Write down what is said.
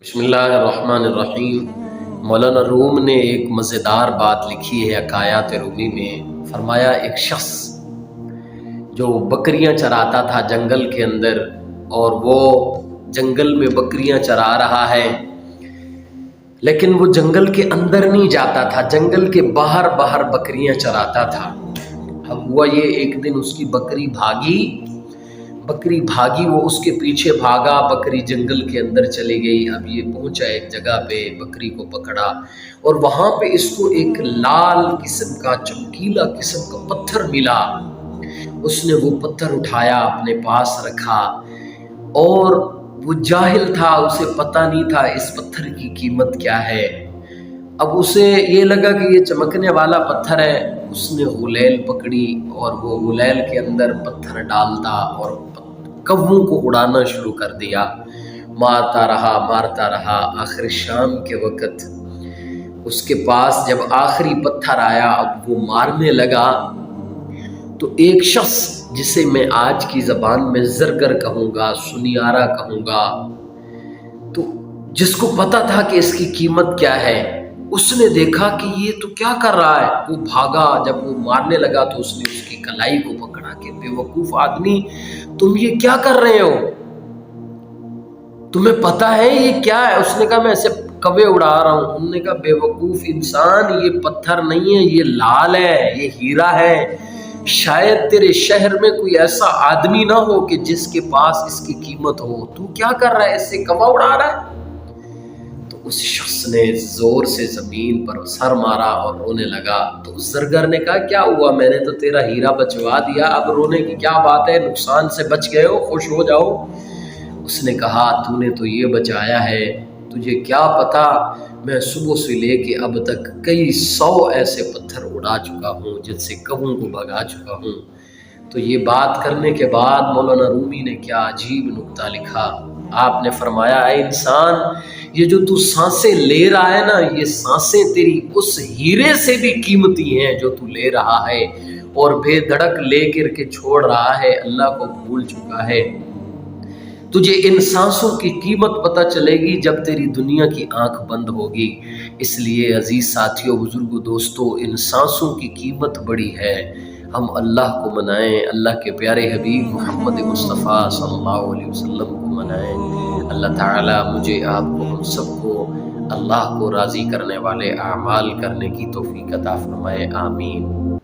بسم اللہ الرحمن الرحیم۔ مولانا روم نے ایک مزیدار بات لکھی ہے حکایات رومی میں۔ فرمایا ایک شخص جو بکریاں چراتا تھا جنگل کے اندر، اور وہ جنگل میں بکریاں چرا رہا ہے، لیکن وہ جنگل کے اندر نہیں جاتا تھا، جنگل کے باہر بکریاں چراتا تھا۔ اب ہوا یہ ایک دن اس کی بکری بھاگی، وہ اس کے پیچھے بھاگا، بکری جنگل کے اندر چلی گئی۔ اب یہ پہنچا ایک جگہ پہ، بکری کو پکڑا، اور وہاں پہ اس کو ایک لال قسم کا چمکیلا قسم کا پتھر ملا۔ اس نے وہ پتھر اٹھایا، اپنے پاس رکھا، اور وہ جاہل تھا، اسے پتہ نہیں تھا اس پتھر کی قیمت کیا ہے۔ اب اسے یہ لگا کہ یہ چمکنے والا پتھر ہے۔ اس نے غلیل پکڑی اور وہ غلیل کے اندر پتھر ڈالتا اور کووں کو اڑانا شروع کر دیا۔ مارتا رہا۔ آخر شام کے وقت اس کے پاس جب آخری پتھر آیا، اب وہ مارنے لگا، تو ایک شخص جسے میں آج کی زبان میں زرگر کہوں گا، سنیارا کہوں گا، تو جس کو پتا تھا کہ اس کی قیمت کیا ہے، اس نے دیکھا کہ یہ تو کیا کر رہا ہے۔ وہ بھاگا، جب وہ مارنے لگا تو اس نے اس کی کلائی کو پکڑا کہ بے وقوف آدمی، تم یہ کیا کر رہے ہو؟ تمہیں پتا ہے یہ کیا ہے؟ اس نے کہا میں ایسے کوے اڑا رہا ہوں۔ انہوں نے کہا بے وقوف انسان، یہ پتھر نہیں ہے، یہ لال ہے، یہ ہیرا ہے۔ شاید تیرے شہر میں کوئی ایسا آدمی نہ ہو کہ جس کے پاس اس کی قیمت ہو، تو کیا کر رہا ہے، اس سے کوا اڑا رہا ہے؟ تو اس شخص نے زور سے زمین پر سر مارا اور رونے لگا۔ تو اس زرگر نے کہا کیا ہوا، میں نے تو تیرا ہیرا بچوا دیا، اب رونے کی کیا بات ہے، نقصان سے بچ گئے ہو، خوش ہو جاؤ۔ اس نے کہا تو نے تو یہ بچایا ہے، تجھے کیا پتا میں صبح سے لے کے اب تک کئی 100 ایسے پتھر اڑا چکا ہوں جن سے کووں کو بھگا چکا ہوں۔ تو یہ بات کرنے کے بعد مولانا رومی نے کیا عجیب نکتہ لکھا۔ آپ نے فرمایا اے انسان، یہ جو تو سانسیں لے رہا ہے نا، یہ سانسیں تیری اس ہیرے سے بھی قیمتی ہیں جو تو لے رہا ہے، اور بے دھڑک لے کر کے چھوڑ رہا ہے، اللہ کو بھول چکا ہے۔ تجھے ان سانسوں کی قیمت پتہ چلے گی جب تیری دنیا کی آنکھ بند ہوگی۔ اس لیے عزیز ساتھیوں، بزرگوں، دوستوں، ان سانسوں کی قیمت بڑی ہے۔ ہم اللہ کو منائیں، اللہ کے پیارے حبیب محمد مصطفیٰ صلی اللہ علیہ وسلم کو منائیں۔ اللہ تعالیٰ مجھے، آپ کو، ہم سب کو اللہ کو راضی کرنے والے اعمال کرنے کی توفیق عطا فرمائے، آمین۔